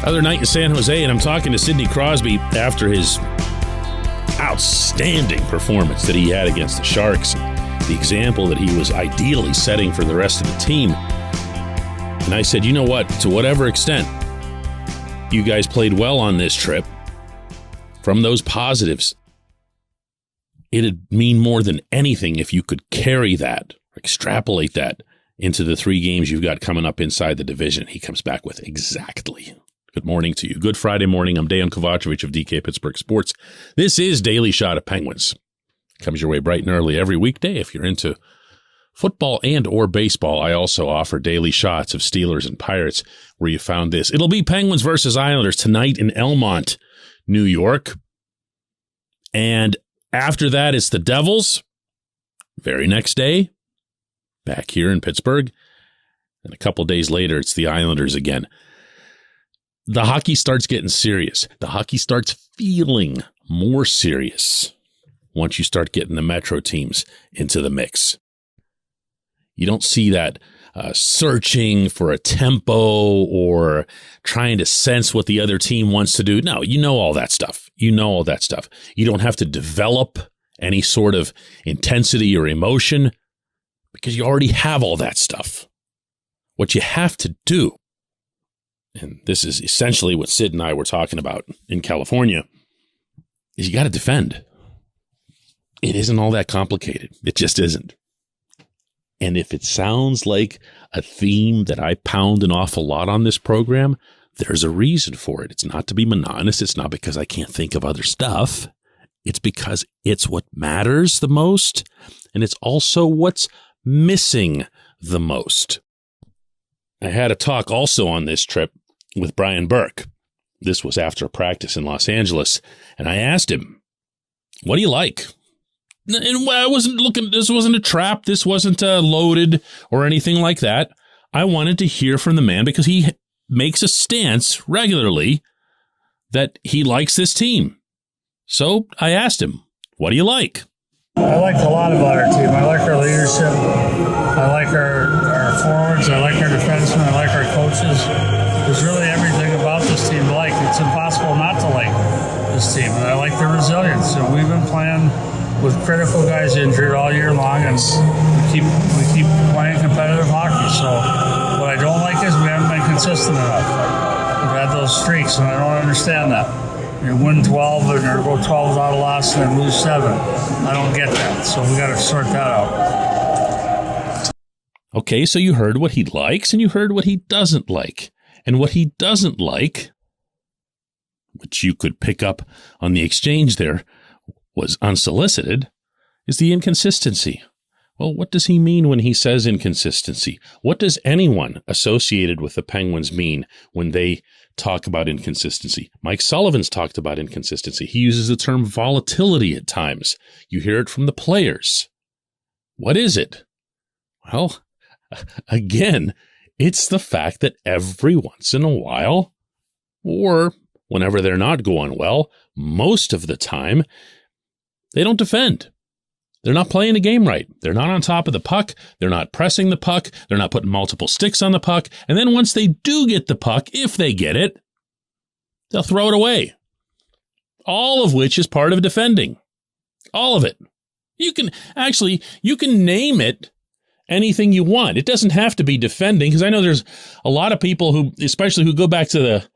Other night in San Jose, and I'm talking to Sidney Crosby after his outstanding performance that he had against the Sharks, the example that he was ideally setting for the rest of the team. And I said, you know what, to whatever extent you guys played well on this trip, from those positives, it'd mean more than anything if you could carry that, extrapolate that into the 3 games you've got coming up inside the division. He comes back with exactly. Good morning to you. Good Friday morning. I'm Dejan Kovacevic of DK Pittsburgh Sports. This is Daily Shot of Penguins. Comes your way bright and early every weekday. If you're into football and or baseball, I also offer daily shots of Steelers and Pirates where you found this. It'll be Penguins versus Islanders tonight in Elmont, New York. And after that, it's the Devils. Very next day, back here in Pittsburgh. And a couple days later, it's the Islanders again. The hockey starts getting serious. The hockey starts feeling more serious once you start getting the Metro teams into the mix. You don't see that searching for a tempo or trying to sense what the other team wants to do. No, you know all that stuff. You know all that stuff. You don't have to develop any sort of intensity or emotion because you already have all that stuff. What you have to do, and this is essentially what Sid and I were talking about in California, is you got to defend. It isn't all that complicated. It just isn't. And if it sounds like a theme that I pound an awful lot on this program, there's a reason for it. It's not to be monotonous. It's not because I can't think of other stuff. It's because it's what matters the most, and it's also what's missing the most. I had a talk also on this trip with Brian Burke. This was after a practice in Los Angeles, and I asked him, what do you like? And I wasn't looking, this wasn't a trap, this wasn't loaded or anything like that. I wanted to hear from the man because he makes a stance regularly that he likes this team. So I asked him, what do you like? I like a lot about our team. I like our leadership. I like our forwards. I like our defensemen. I like our coaches. There's really everything about this team to like. It's impossible not to like this team. And I like their resilience. So we've been playing with critical guys injured all year long, and we keep playing competitive hockey. So what I don't like is we haven't been consistent enough. We've had those streaks, and I don't understand that. You win 12 or go 12 without a loss and then lose 7. I don't get that. So we got to sort that out. Okay, so you heard what he likes and you heard what he doesn't like. And what he doesn't like, which you could pick up on the exchange there, was unsolicited, is the inconsistency. Well, what does he mean when he says inconsistency? What does anyone associated with the Penguins mean when they talk about inconsistency? Mike Sullivan's talked about inconsistency. He uses the term volatility at times. You hear it from the players. What is it? Well, again, it's the fact that every once in a while, or whenever they're not going well, most of the time, they don't defend. They're not playing the game right. They're not on top of the puck. They're not pressing the puck. They're not putting multiple sticks on the puck. And then once they do get the puck, if they get it, they'll throw it away. All of which is part of defending. All of it. You can name it anything you want. It doesn't have to be defending, because I know there's a lot of people who, especially who go back to the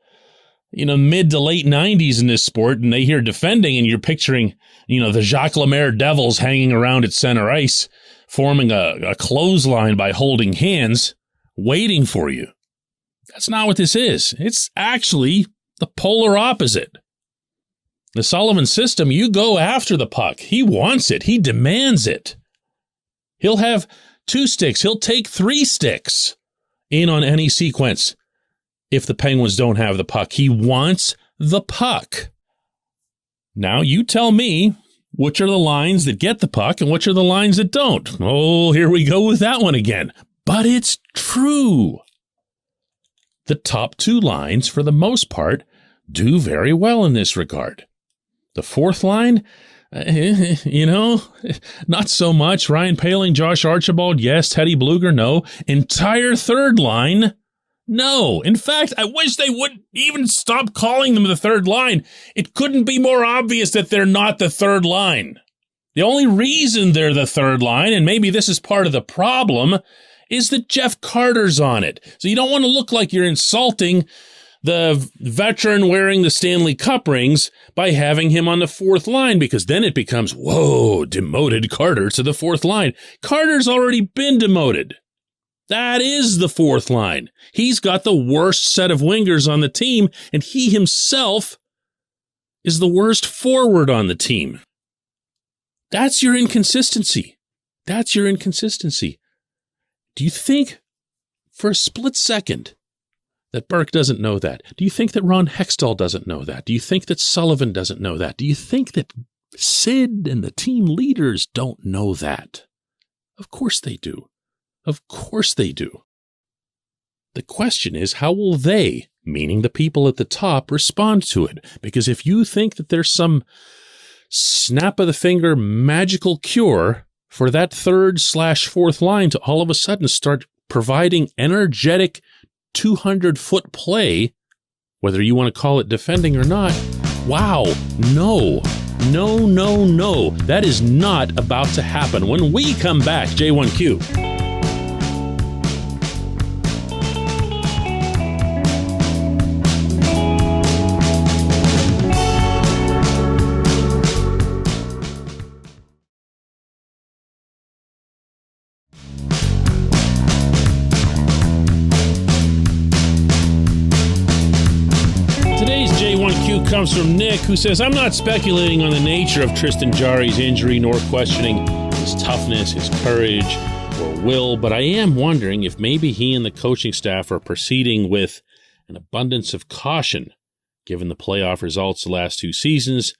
mid to late 90s in this sport, and they hear defending, and you're picturing, the Jacques Lemaire Devils hanging around at center ice, forming a clothesline by holding hands, waiting for you. That's not what this is. It's actually the polar opposite. The Sullivan system, you go after the puck. He wants it. He demands it. He'll have 2 sticks. He'll take 3 sticks in on any sequence. If the Penguins don't have the puck, he wants the puck. Now you tell me which are the lines that get the puck and which are the lines that don't. Oh, here we go with that one again. But it's true. The top 2 lines, for the most part, do very well in this regard. The 4th line, not so much. Ryan Poehling, Josh Archibald, yes. Teddy Bluger, no. Entire 3rd line, No. In fact, I wish they would even stop calling them the third line. It couldn't be more obvious that they're not the third line. The only reason they're the third line, and maybe this is part of the problem, is that Jeff Carter's on it. So you don't want to look like you're insulting the veteran wearing the Stanley Cup rings by having him on the fourth line, because then it becomes, whoa, demoted Carter to the fourth line. Carter's already been demoted. That is the fourth line. He's got the worst set of wingers on the team, and he himself is the worst forward on the team. That's your inconsistency. That's your inconsistency. Do you think for a split second that Burke doesn't know that? Do you think that Ron Hextall doesn't know that? Do you think that Sullivan doesn't know that? Do you think that Sid and the team leaders don't know that? Of course they do. Of course they do. The question is, how will they, meaning the people at the top, respond to it? Because if you think that there's some snap of the finger magical cure for that third/fourth line to all of a sudden start providing energetic 200-foot play, whether you want to call it defending or not, wow, no. That is not about to happen. When we come back, J1Q. Comes from Nick, who says, I'm not speculating on the nature of Tristan Jarry's injury, nor questioning his toughness, his courage, or will, but I am wondering if maybe he and the coaching staff are proceeding with an abundance of caution, given the playoff results the last two seasons,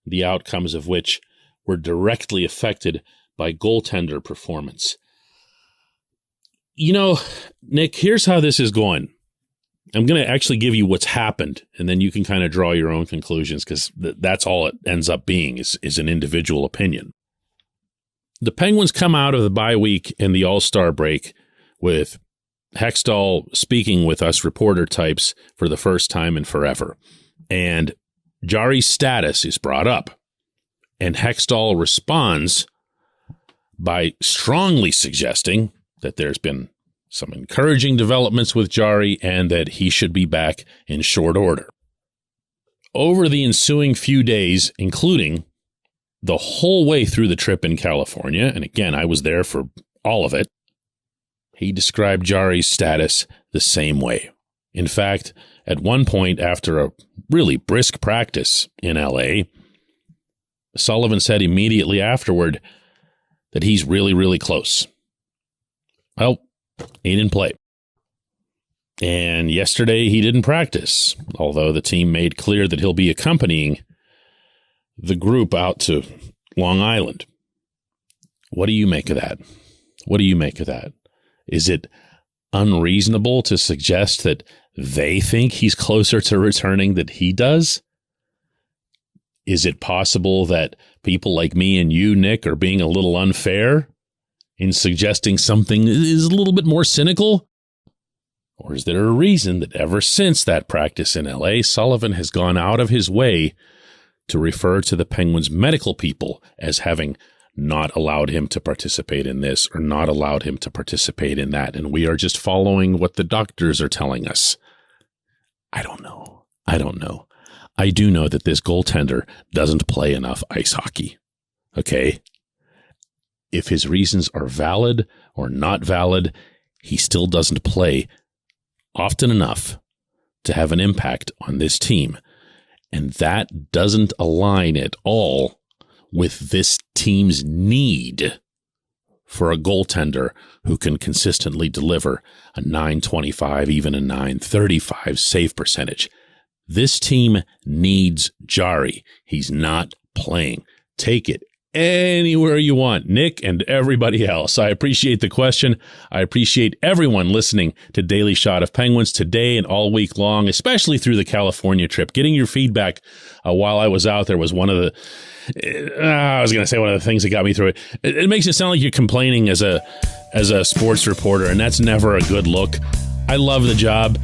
the outcomes of which were directly affected by goaltender performance. You know, Nick, here's how this is going. I'm going to actually give you what's happened, and then you can kind of draw your own conclusions, because that's all it ends up being is an individual opinion. The Penguins come out of the bye week and the All-Star break with Hextall speaking with us reporter types for the first time in forever. And Jarry's status is brought up, and Hextall responds by strongly suggesting that there's been some encouraging developments with Jarry and that he should be back in short order. Over the ensuing few days, including the whole way through the trip in California, and again, I was there for all of it, he described Jarry's status the same way. In fact, at one point after a really brisk practice in LA, Sullivan said immediately afterward that he's really, really close. Well, he didn't play. And yesterday he didn't practice, although the team made clear that he'll be accompanying the group out to Long Island. What do you make of that? What do you make of that? Is it unreasonable to suggest that they think he's closer to returning than he does? Is it possible that people like me and you, Nick, are being a little unfair in suggesting something is a little bit more cynical? Or is there a reason that ever since that practice in LA, Sullivan has gone out of his way to refer to the Penguins' medical people as having not allowed him to participate in this or not allowed him to participate in that, and we are just following what the doctors are telling us? I don't know. I do know that this goaltender doesn't play enough ice hockey. Okay? If his reasons are valid or not valid, he still doesn't play often enough to have an impact on this team. And that doesn't align at all with this team's need for a goaltender who can consistently deliver a .925, even a .935 save percentage. This team needs Jarry. He's not playing. Take it anywhere you want, Nick and everybody else. I appreciate the question. I appreciate everyone listening to Daily Shot of Penguins today and all week long, especially through the California trip. Getting your feedback while I was out there was one of the things that got me through it. It makes it sound like you're complaining as a sports reporter, and that's never a good look. I love the job.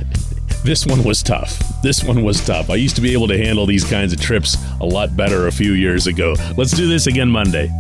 This one was tough. I used to be able to handle these kinds of trips a lot better a few years ago. Let's do this again Monday.